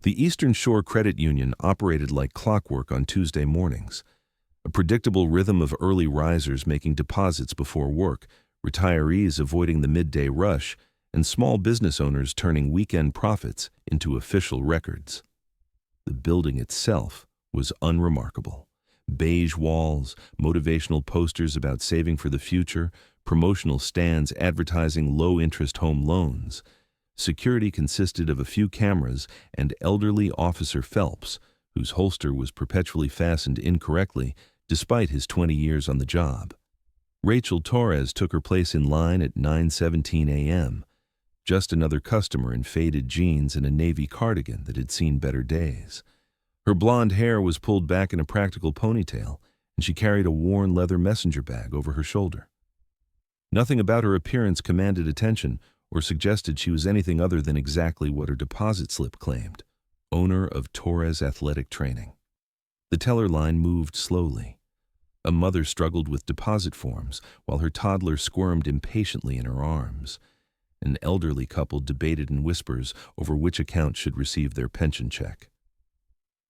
The Eastern Shore Credit Union operated like clockwork on Tuesday mornings. A predictable rhythm of early risers making deposits before work, retirees avoiding the midday rush, and small business owners turning weekend profits into official records. The building itself was unremarkable. Beige walls, motivational posters about saving for the future, promotional stands advertising low-interest home loans. Security consisted of a few cameras and elderly Officer Phelps, whose holster was perpetually fastened incorrectly despite his 20 years on the job. Rachel Torres took her place in line at 9:17 a.m., just another customer in faded jeans and a navy cardigan that had seen better days. Her blonde hair was pulled back in a practical ponytail, and she carried a worn leather messenger bag over her shoulder. Nothing about her appearance commanded attention or suggested she was anything other than exactly what her deposit slip claimed, owner of Torres Athletic Training. The teller line moved slowly. A mother struggled with deposit forms while her toddler squirmed impatiently in her arms. An elderly couple debated in whispers over which account should receive their pension check.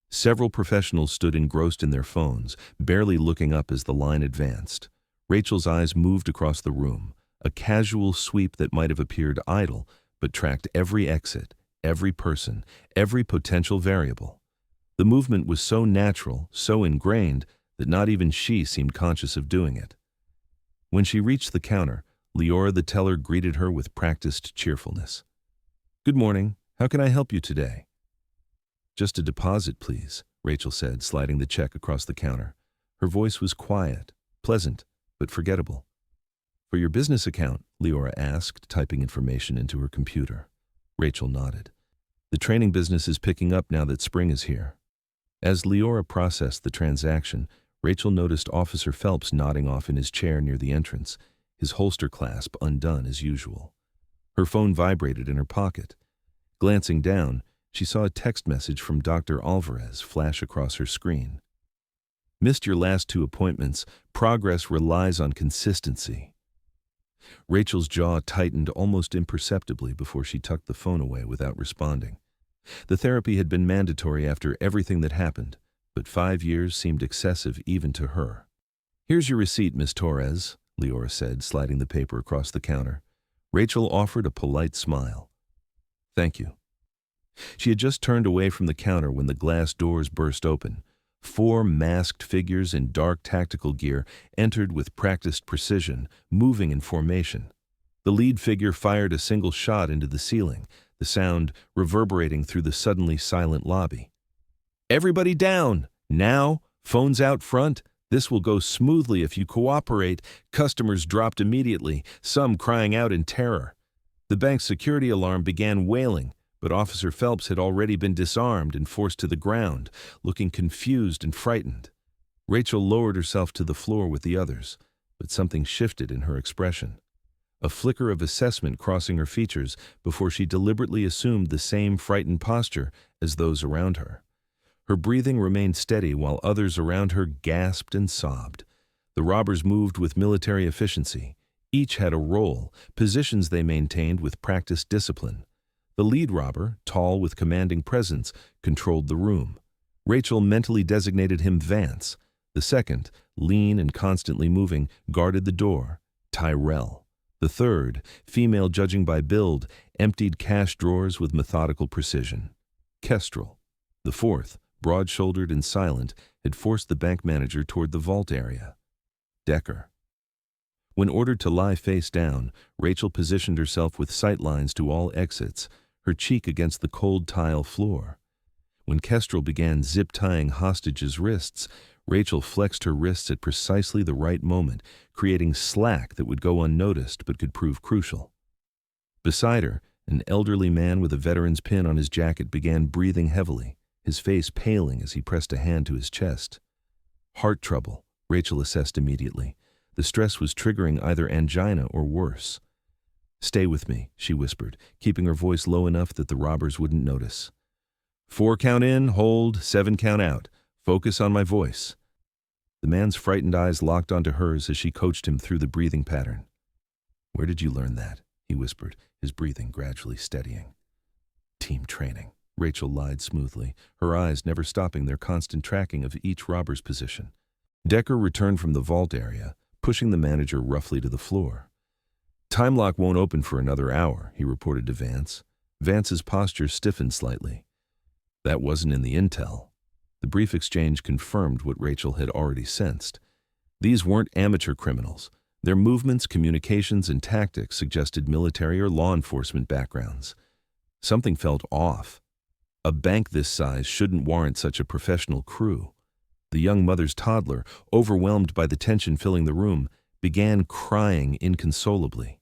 Several professionals stood engrossed in their phones, barely looking up as the line advanced. Rachel's eyes moved across the room, a casual sweep that might have appeared idle, but tracked every exit, every person, every potential variable. The movement was so natural, so ingrained, that not even she seemed conscious of doing it. When she reached the counter, Leora the teller greeted her with practiced cheerfulness. "Good morning. How can I help you today?" "Just a deposit, please," Rachel said, sliding the check across the counter. Her voice was quiet, pleasant, but forgettable. "For your business account?" Leora asked, typing information into her computer. Rachel nodded. "The training business is picking up now that spring is here." As Leora processed the transaction, Rachel noticed Officer Phelps nodding off in his chair near the entrance, his holster clasp undone as usual. Her phone vibrated in her pocket. Glancing down, she saw a text message from Dr. Alvarez flash across her screen. "Missed your last 2 appointments. Progress relies on consistency." Rachel's jaw tightened almost imperceptibly before she tucked the phone away without responding. The therapy had been mandatory after everything that happened, but 5 years seemed excessive even to her. "Here's your receipt, Miss Torres," Leora said, sliding the paper across the counter. Rachel offered a polite smile. "Thank you." She had just turned away from the counter when the glass doors burst open. 4 masked figures in dark tactical gear entered with practiced precision, moving in formation. The lead figure fired a single shot into the ceiling, the sound reverberating through the suddenly silent lobby. "Everybody down! Now! Phones out front! This will go smoothly if you cooperate." Customers dropped immediately, some crying out in terror. The bank's security alarm began wailing, but Officer Phelps had already been disarmed and forced to the ground, looking confused and frightened. Rachel lowered herself to the floor with the others, but something shifted in her expression. A flicker of assessment crossing her features before she deliberately assumed the same frightened posture as those around her. Her breathing remained steady while others around her gasped and sobbed. The robbers moved with military efficiency. Each had a role, positions they maintained with practiced discipline. The lead robber, tall with commanding presence, controlled the room. Rachel mentally designated him Vance. The second, lean and constantly moving, guarded the door, Tyrell. The third, female judging by build, emptied cash drawers with methodical precision, Kestrel. The fourth, broad-shouldered and silent, had forced the bank manager toward the vault area, Decker. When ordered to lie face down, Rachel positioned herself with sight lines to all exits, her cheek against the cold tile floor. When Kestrel began zip-tying hostages' wrists, Rachel flexed her wrists at precisely the right moment, creating slack that would go unnoticed but could prove crucial. Beside her, an elderly man with a veteran's pin on his jacket began breathing heavily, his face paling as he pressed a hand to his chest. Heart trouble, Rachel assessed immediately. The stress was triggering either angina or worse. "Stay with me," she whispered, keeping her voice low enough that the robbers wouldn't notice. 4 count in, hold, 7 count out. Focus on my voice." The man's frightened eyes locked onto hers as she coached him through the breathing pattern. "Where did you learn that?" he whispered, his breathing gradually steadying. "Team training," Rachel lied smoothly, her eyes never stopping their constant tracking of each robber's position. Decker returned from the vault area, pushing the manager roughly to the floor. "Time lock won't open for another hour," he reported to Vance. Vance's posture stiffened slightly. That wasn't in the intel. The brief exchange confirmed what Rachel had already sensed. These weren't amateur criminals. Their movements, communications, and tactics suggested military or law enforcement backgrounds. Something felt off. A bank this size shouldn't warrant such a professional crew. The young mother's toddler, overwhelmed by the tension filling the room, began crying inconsolably.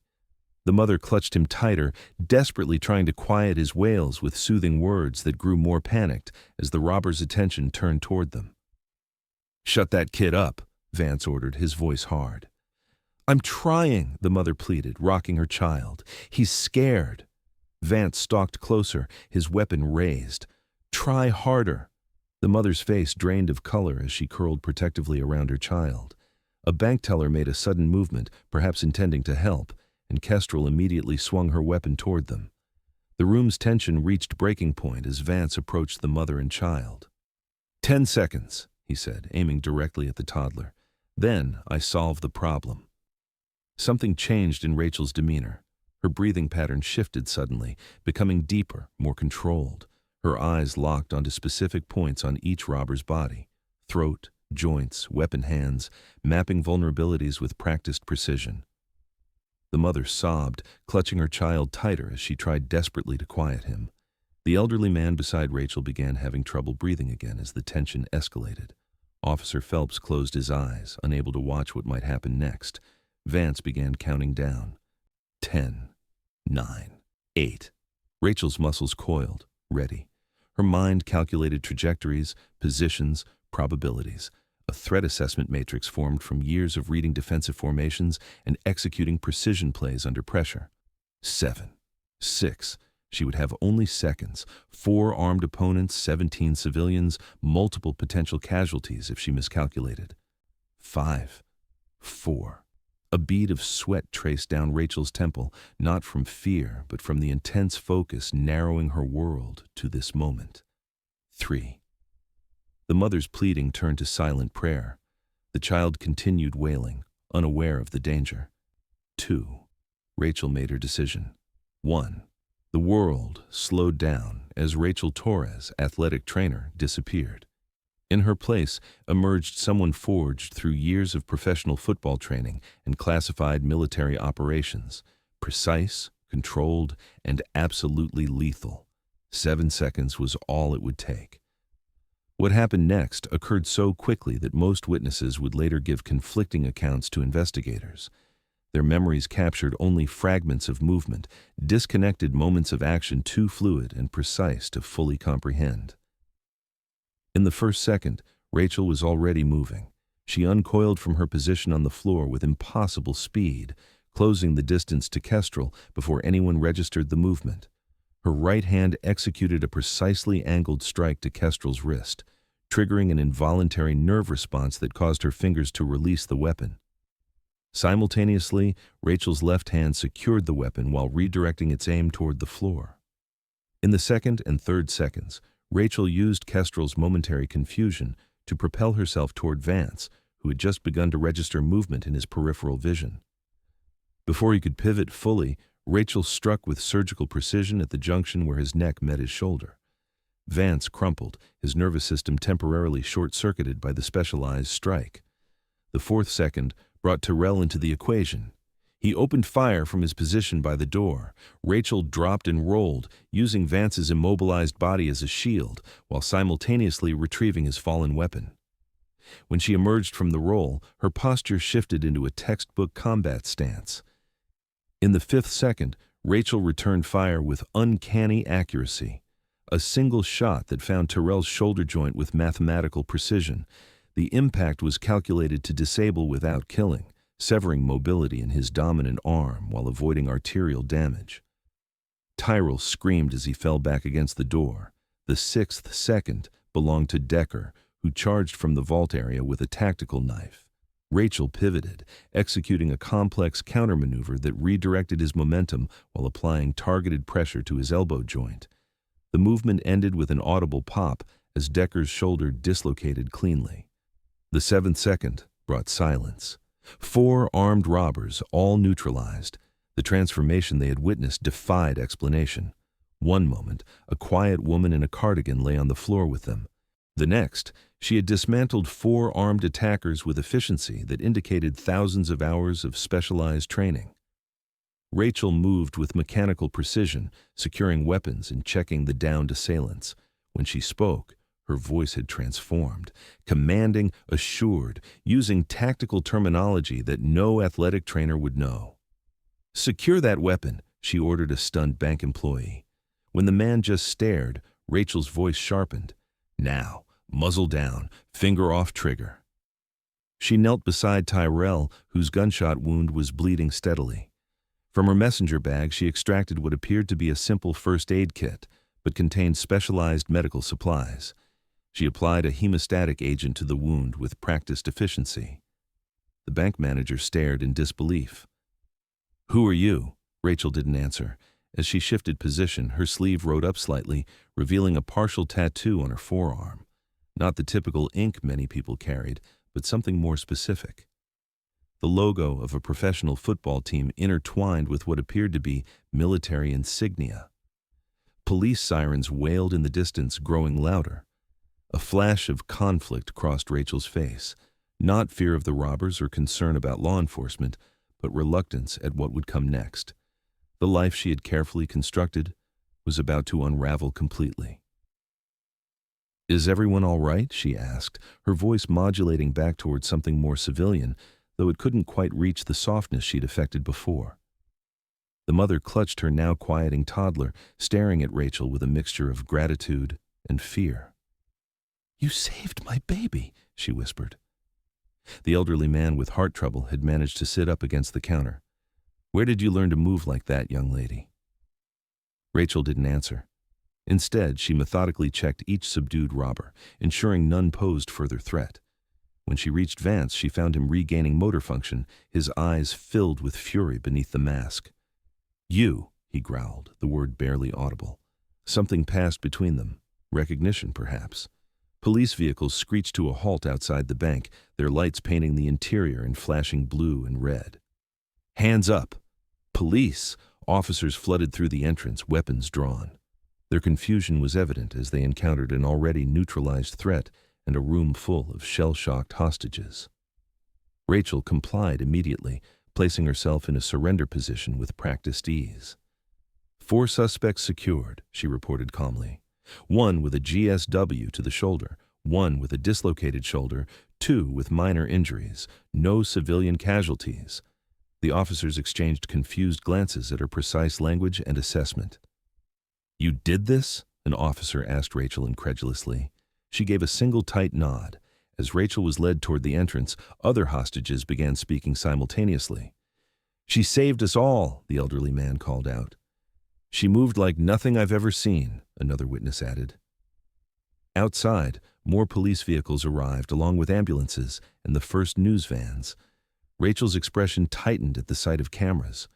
The mother clutched him tighter, desperately trying to quiet his wails with soothing words that grew more panicked as the robber's attention turned toward them. "Shut that kid up," Vance ordered, his voice hard. "I'm trying," the mother pleaded, rocking her child. "He's scared." Vance stalked closer, his weapon raised. "Try harder." The mother's face drained of color as she curled protectively around her child. A bank teller made a sudden movement, perhaps intending to help, and Kestrel immediately swung her weapon toward them. The room's tension reached breaking point as Vance approached the mother and child. 10 seconds, he said, aiming directly at the toddler. "Then I solve the problem." Something changed in Rachel's demeanor. Her breathing pattern shifted suddenly, becoming deeper, more controlled. Her eyes locked onto specific points on each robber's body: throat, joints, weapon hands, mapping vulnerabilities with practiced precision. The mother sobbed, clutching her child tighter as she tried desperately to quiet him. The elderly man beside Rachel began having trouble breathing again as the tension escalated. Officer Phelps closed his eyes, unable to watch what might happen next. Vance began counting down. 10, 9, 8. Rachel's muscles coiled, ready. Her mind calculated trajectories, positions, probabilities. A threat assessment matrix formed from years of reading defensive formations and executing precision plays under pressure. 7, 6. She would have only seconds. 4 armed opponents, 17 civilians, multiple potential casualties if she miscalculated. 5, 4. A bead of sweat traced down Rachel's temple, not from fear, but from the intense focus narrowing her world to this moment. 3. The mother's pleading turned to silent prayer. The child continued wailing, unaware of the danger. 2. Rachel made her decision. 1. The world slowed down as Rachel Torres, athletic trainer, disappeared. In her place emerged someone forged through years of professional football training and classified military operations, precise, controlled, and absolutely lethal. 7 seconds was all it would take. What happened next occurred so quickly that most witnesses would later give conflicting accounts to investigators. Their memories captured only fragments of movement, disconnected moments of action too fluid and precise to fully comprehend. In the first second, Rachel was already moving. She uncoiled from her position on the floor with impossible speed, closing the distance to Kestrel before anyone registered the movement. Her right hand executed a precisely angled strike to Kestrel's wrist, triggering an involuntary nerve response that caused her fingers to release the weapon. Simultaneously, Rachel's left hand secured the weapon while redirecting its aim toward the floor. In the second and third seconds, Rachel used Kestrel's momentary confusion to propel herself toward Vance, who had just begun to register movement in his peripheral vision. Before he could pivot fully, Rachel struck with surgical precision at the junction where his neck met his shoulder. Vance crumpled, his nervous system temporarily short-circuited by the specialized strike. The fourth second brought Terrell into the equation. He opened fire from his position by the door. Rachel dropped and rolled, using Vance's immobilized body as a shield, while simultaneously retrieving his fallen weapon. When she emerged from the roll, her posture shifted into a textbook combat stance. In the fifth second, Rachel returned fire with uncanny accuracy. A single shot that found Terrell's shoulder joint with mathematical precision. The impact was calculated to disable without killing, severing mobility in his dominant arm while avoiding arterial damage. Tyrell screamed as he fell back against the door. The sixth second belonged to Decker, who charged from the vault area with a tactical knife. Rachel pivoted, executing a complex countermaneuver that redirected his momentum while applying targeted pressure to his elbow joint. The movement ended with an audible pop as Decker's shoulder dislocated cleanly. The 7th second brought silence. 4 armed robbers, all neutralized. The transformation they had witnessed defied explanation. One moment, a quiet woman in a cardigan lay on the floor with them. The next, she had dismantled 4 armed attackers with efficiency that indicated thousands of hours of specialized training. Rachel moved with mechanical precision, securing weapons and checking the downed assailants. When she spoke, her voice had transformed, commanding, assured, using tactical terminology that no athletic trainer would know. "Secure that weapon," she ordered a stunned bank employee. When the man just stared, Rachel's voice sharpened. "Now, muzzle down, finger off trigger." She knelt beside Tyrell, whose gunshot wound was bleeding steadily. From her messenger bag, she extracted what appeared to be a simple first aid kit, but contained specialized medical supplies. She applied a hemostatic agent to the wound with practiced efficiency. The bank manager stared in disbelief. "Who are you?" Rachel didn't answer. As she shifted position, her sleeve rode up slightly, revealing a partial tattoo on her forearm. Not the typical ink many people carried, but something more specific. The logo of a professional football team intertwined with what appeared to be military insignia. Police sirens wailed in the distance, growing louder. A flash of conflict crossed Rachel's face, not fear of the robbers or concern about law enforcement, but reluctance at what would come next. The life she had carefully constructed was about to unravel completely. "Is everyone all right?" she asked, her voice modulating back towards something more civilian, though it couldn't quite reach the softness she'd affected before. The mother clutched her now quieting toddler, staring at Rachel with a mixture of gratitude and fear. "You saved my baby," she whispered. The elderly man with heart trouble had managed to sit up against the counter. "Where did you learn to move like that, young lady?" Rachel didn't answer. Instead, she methodically checked each subdued robber, ensuring none posed further threat. When she reached Vance, she found him regaining motor function, his eyes filled with fury beneath the mask. "You," he growled, the word barely audible. Something passed between them, recognition perhaps. Police vehicles screeched to a halt outside the bank, their lights painting the interior in flashing blue and red. "Hands up!" "Police!" Officers flooded through the entrance, weapons drawn. Their confusion was evident as they encountered an already neutralized threat and a room full of shell-shocked hostages. Rachel complied immediately, placing herself in a surrender position with practiced ease. 4 suspects secured, she reported calmly. 1 with a GSW to the shoulder, 1 with a dislocated shoulder, 2 with minor injuries, no civilian casualties. The officers exchanged confused glances at her precise language and assessment. "You did this?" an officer asked Rachel incredulously. She gave a single tight nod. As Rachel was led toward the entrance, other hostages began speaking simultaneously. "She saved us all," the elderly man called out. "She moved like nothing I've ever seen," another witness added. Outside, more police vehicles arrived, along with ambulances and the first news vans. Rachel's expression tightened at the sight of cameras.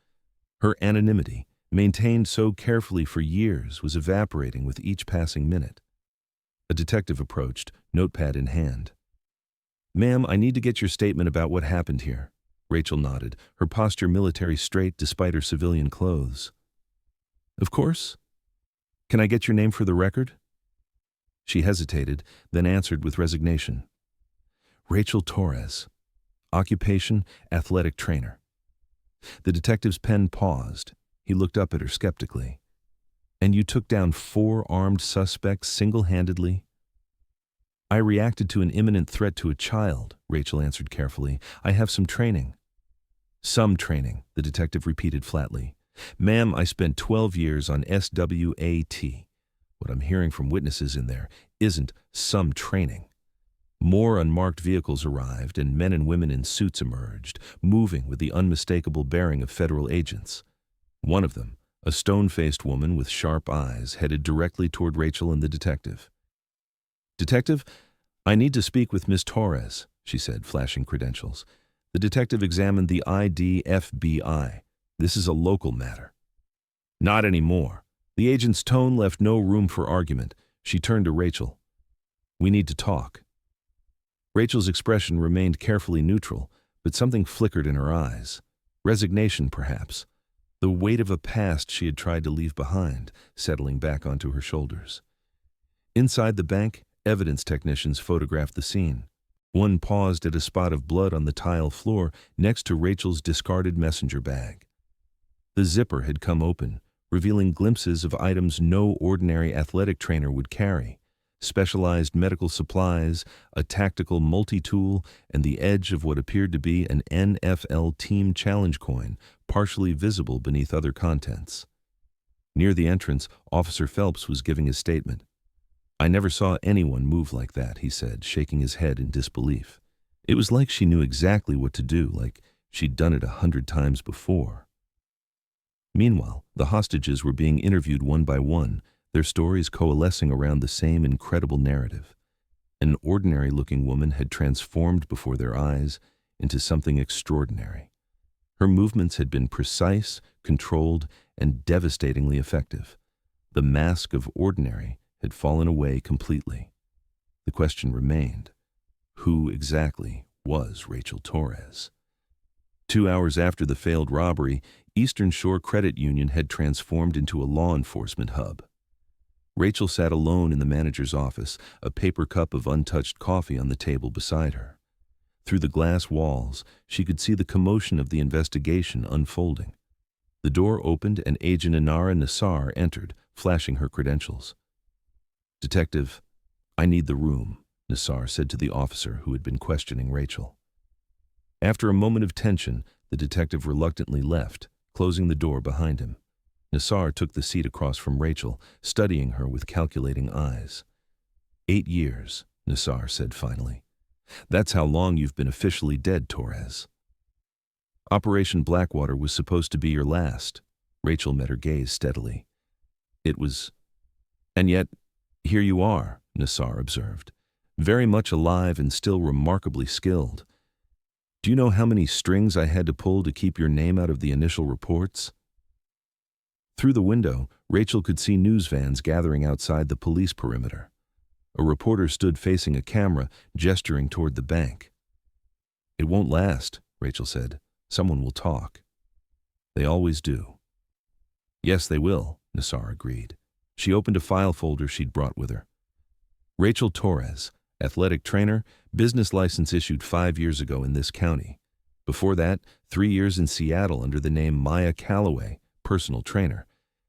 Her anonymity, maintained so carefully for years, was evaporating with each passing minute. A detective approached, notepad in hand. "Ma'am, I need to get your statement about what happened here." Rachel nodded, her posture military straight despite her civilian clothes. "Of course. Can I get your name for the record?" She hesitated, then answered with resignation. "Rachel Torres. Occupation, athletic trainer." The detective's pen paused. He looked up at her skeptically. "And you took down 4 armed suspects single-handedly?" "I reacted to an imminent threat to a child," Rachel answered carefully. "I have some training." "Some training," the detective repeated flatly. "Ma'am, I spent 12 years on SWAT. What I'm hearing from witnesses in there isn't some training." More unmarked vehicles arrived, and men and women in suits emerged, moving with the unmistakable bearing of federal agents. One of them, a stone-faced woman with sharp eyes, headed directly toward Rachel and the detective. "Detective, I need to speak with Miss Torres," she said, flashing credentials. The detective examined the ID FBI. "This is a local matter." "Not anymore." The agent's tone left no room for argument. She turned to Rachel. "We need to talk." Rachel's expression remained carefully neutral, but something flickered in her eyes. Resignation, perhaps. The weight of a past she had tried to leave behind, settling back onto her shoulders. Inside the bank, evidence technicians photographed the scene. One paused at a spot of blood on the tile floor next to Rachel's discarded messenger bag. The zipper had come open, revealing glimpses of items no ordinary athletic trainer would carry: specialized medical supplies, a tactical multi-tool, and the edge of what appeared to be an NFL Team Challenge coin, partially visible beneath other contents. Near the entrance, Officer Phelps was giving his statement. "I never saw anyone move like that," he said, shaking his head in disbelief. It was like she knew exactly what to do, like she'd done it 100 times before. Meanwhile, the hostages were being interviewed one by one, their stories coalescing around the same incredible narrative. An ordinary-looking woman had transformed before their eyes into something extraordinary. Her movements had been precise, controlled, and devastatingly effective. The mask of ordinary had fallen away completely. The question remained: who exactly was Rachel Torres? 2 hours after the failed robbery, Eastern Shore Credit Union had transformed into a law enforcement hub. Rachel sat alone in the manager's office, a paper cup of untouched coffee on the table beside her. Through the glass walls, she could see the commotion of the investigation unfolding. The door opened and Agent Inara Nassar entered, flashing her credentials. "Detective, I need the room," Nassar said to the officer who had been questioning Rachel. After a moment of tension, the detective reluctantly left, closing the door behind him. Nassar took the seat across from Rachel, studying her with calculating eyes. 8 years, Nassar said finally. "That's how long you've been officially dead, Torres." "Operation Blackwater was supposed to be your last." Rachel met her gaze steadily. "It was. And yet, here you are," Nassar observed, "very much alive and still remarkably skilled. Do you know how many strings I had to pull to keep your name out of the initial reports?" Through the window, Rachel could see news vans gathering outside the police perimeter. A reporter stood facing a camera, gesturing toward the bank. "It won't last," Rachel said. "Someone will talk." "They always do." "Yes, they will," Nassar agreed. She opened a file folder she'd brought with her. "Rachel Torres, athletic trainer, business license issued 5 years ago in this county. Before that, 3 years in Seattle under the name Maya Calloway, personal trainer.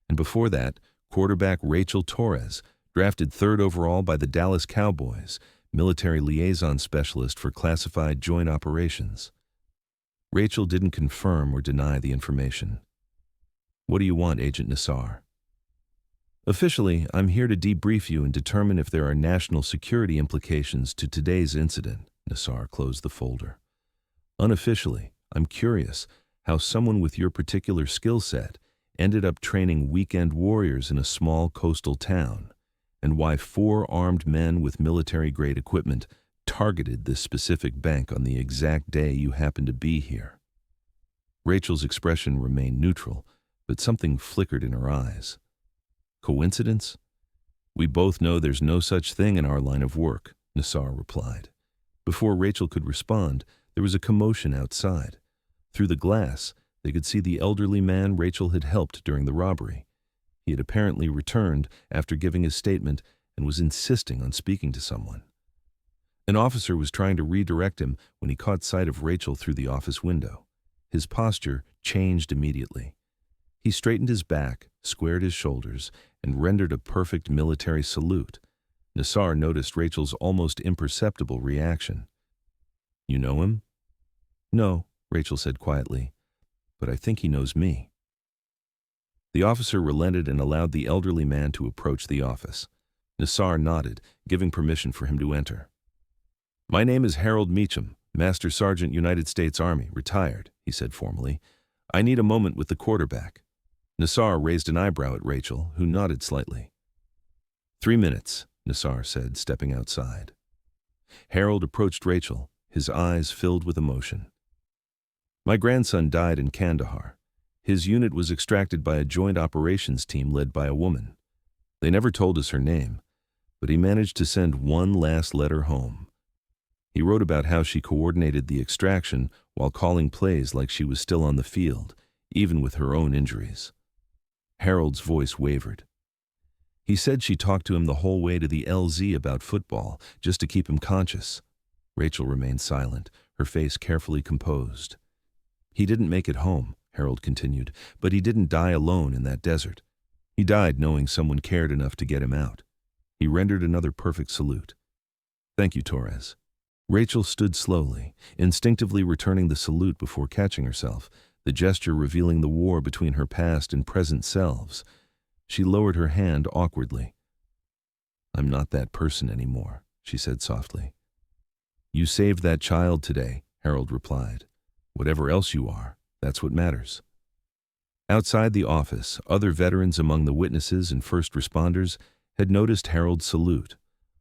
And before that, quarterback Rachel Torres, drafted 3rd overall by the Dallas Cowboys, military liaison specialist for classified joint operations." Rachel didn't confirm or deny the information. "What do you want, Agent Nassar?" "Officially, I'm here to debrief you and determine if there are national security implications to today's incident," Nassar closed the folder. "Unofficially, I'm curious how someone with your particular skill set ended up training weekend warriors in a small coastal town, and why 4 armed men with military-grade equipment targeted this specific bank on the exact day you happened to be here." Rachel's expression remained neutral, but something flickered in her eyes. "Coincidence? We both know there's no such thing in our line of work," Nassar replied. Before Rachel could respond, there was a commotion outside. Through the glass, they could see the elderly man Rachel had helped during the robbery. He had apparently returned after giving his statement and was insisting on speaking to someone. An officer was trying to redirect him when he caught sight of Rachel through the office window. His posture changed immediately. He straightened his back, squared his shoulders, and rendered a perfect military salute. Nassar noticed Rachel's almost imperceptible reaction. "You know him?" "No," Rachel said quietly, "but I think he knows me." The officer relented and allowed the elderly man to approach the office. Nassar nodded, giving permission for him to enter. "My name is Harold Meacham, Master Sergeant United States Army, retired," he said formally. "I need a moment with the quarterback." Nassar raised an eyebrow at Rachel, who nodded slightly. 3 minutes, Nassar said, stepping outside. Harold approached Rachel, his eyes filled with emotion. "My grandson died in Kandahar. His unit was extracted by a joint operations team led by a woman. They never told us her name, but he managed to send one last letter home. He wrote about how she coordinated the extraction while calling plays like she was still on the field, even with her own injuries. Harold's voice wavered. He said she talked to him the whole way to the LZ about football, just to keep him conscious. Rachel remained silent, her face carefully composed. He didn't make it home, Harold continued, but he didn't die alone in that desert. He died knowing someone cared enough to get him out. He rendered another perfect salute. Thank you, Torres. Rachel stood slowly, instinctively returning the salute before catching herself, the gesture revealing the war between her past and present selves. She lowered her hand awkwardly. I'm not that person anymore, she said softly. You saved that child today, Harold replied. Whatever else you are, that's what matters. Outside the office, other veterans among the witnesses and first responders had noticed Harold's salute.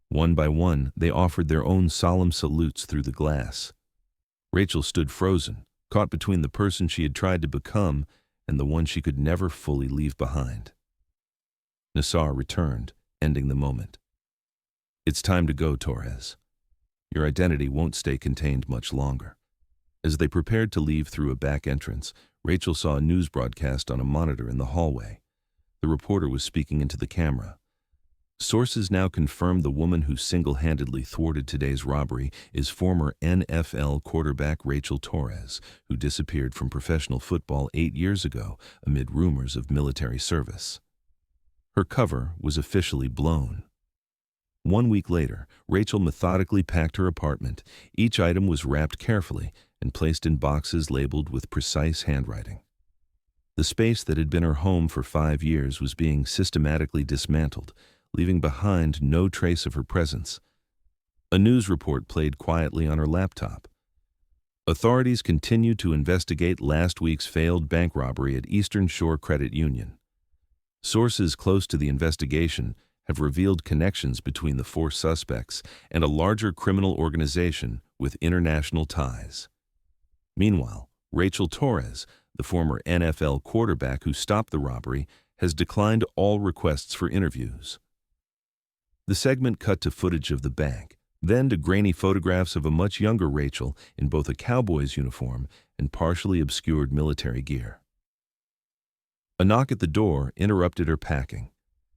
One by one, they offered their own solemn salutes through the glass. Rachel stood frozen, caught between the person she had tried to become and the one she could never fully leave behind. Nassar returned, ending the moment. It's time to go, Torres. Your identity won't stay contained much longer. As they prepared to leave through a back entrance, Rachel saw a news broadcast on a monitor in the hallway. The reporter was speaking into the camera. Sources now confirm the woman who single-handedly thwarted today's robbery is former NFL quarterback Rachel Torres, who disappeared from professional football 8 years ago amid rumors of military service. Her cover was officially blown. 1 week later, Rachel methodically packed her apartment. Each item was wrapped carefully and placed in boxes labeled with precise handwriting. The space that had been her home for 5 years was being systematically dismantled, leaving behind no trace of her presence. A news report played quietly on her laptop. Authorities continued to investigate last week's failed bank robbery at Eastern Shore Credit Union. Sources close to the investigation have revealed connections between the 4 suspects and a larger criminal organization with international ties. Meanwhile, Rachel Torres, the former NFL quarterback who stopped the robbery, has declined all requests for interviews. The segment cut to footage of the bank, then to grainy photographs of a much younger Rachel in both a cowboy's uniform and partially obscured military gear. A knock at the door interrupted her packing.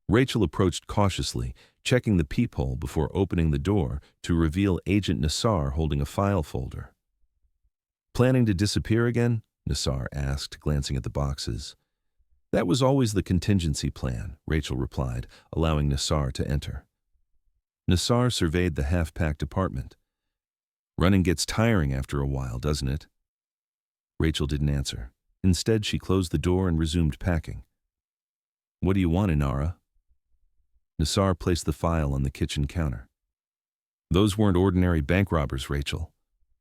Rachel approached cautiously, checking the peephole before opening the door to reveal Agent Nassar holding a file folder. Planning to disappear again? Nassar asked, glancing at the boxes. That was always the contingency plan, Rachel replied, allowing Nassar to enter. Nassar surveyed the half-packed apartment. Running gets tiring after a while, doesn't it? Rachel didn't answer. Instead, she closed the door and resumed packing. What do you want, Inara? Nassar placed the file on the kitchen counter. Those weren't ordinary bank robbers, Rachel.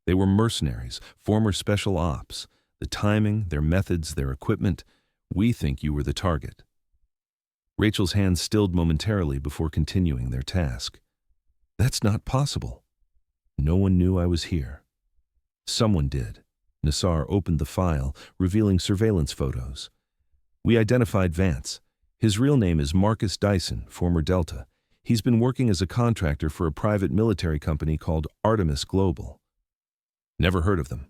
They were mercenaries, former special ops. The timing, their methods, their equipment, we think you were the target. Rachel's hands stilled momentarily before continuing their task. That's not possible. No one knew I was here. Someone did. Nassar opened the file, revealing surveillance photos. We identified Vance. His real name is Marcus Dyson, former Delta. He's been working as a contractor for a private military company called Artemis Global. Never heard of them.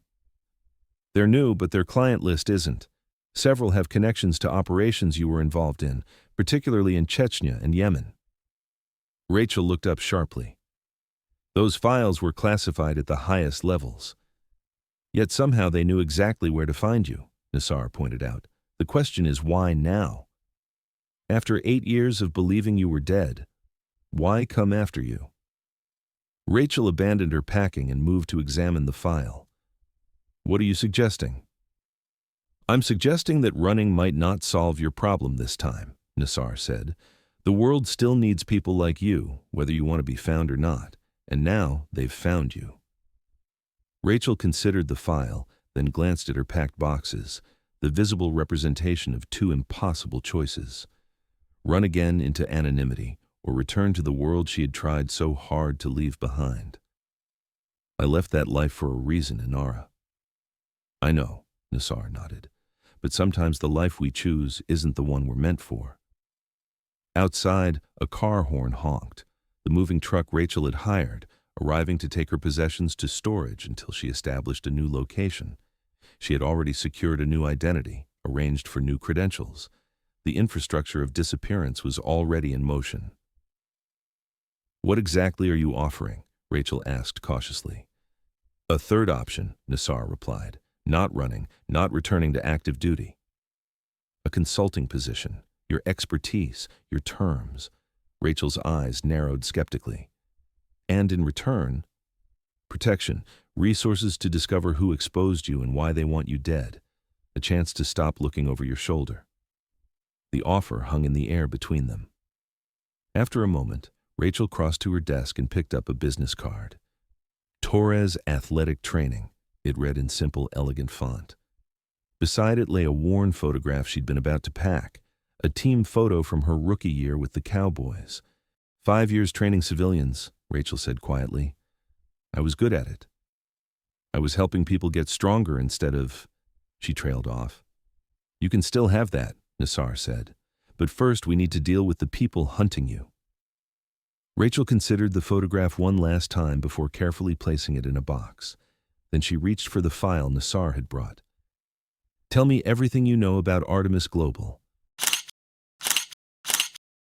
They're new, but their client list isn't. Several have connections to operations you were involved in, particularly in Chechnya and Yemen. Rachel looked up sharply. Those files were classified at the highest levels. Yet somehow they knew exactly where to find you, Nassar pointed out. The question is, why now? After 8 years of believing you were dead, why come after you? Rachel abandoned her packing and moved to examine the file. What are you suggesting? I'm suggesting that running might not solve your problem this time, Nassar said. The world still needs people like you, whether you want to be found or not, and now they've found you. Rachel considered the file, then glanced at her packed boxes, the visible representation of 2 impossible choices. Run again into anonymity, or return to the world she had tried so hard to leave behind. I left that life for a reason, Inara. I know, Nassar nodded. but sometimes the life we choose isn't the one we're meant for. Outside, a car horn honked, the moving truck Rachel had hired, arriving to take her possessions to storage until she established a new location. She had already secured a new identity, arranged for new credentials. The infrastructure of disappearance was already in motion. "What exactly are you offering?" Rachel asked cautiously. "A third option," Nassar replied. "Not running, not returning to active duty. A consulting position, your expertise, your terms." Rachel's eyes narrowed skeptically. "And in return, protection, resources to discover who exposed you and why they want you dead, a chance to stop looking over your shoulder." The offer hung in the air between them. After a moment, Rachel crossed to her desk and picked up a business card. "Torres Athletic Training," it read in simple, elegant font. Beside it lay a worn photograph she'd been about to pack, a team photo from her rookie year with the Cowboys. 5 years training civilians," Rachel said quietly. "I was good at it. I was helping people get stronger instead of—" She trailed off. "You can still have that," Nassar said. "But first we need to deal with the people hunting you." Rachel considered the photograph one last time before carefully placing it in a box. Then she reached for the file Nassar had brought. "Tell me everything you know about Artemis Global."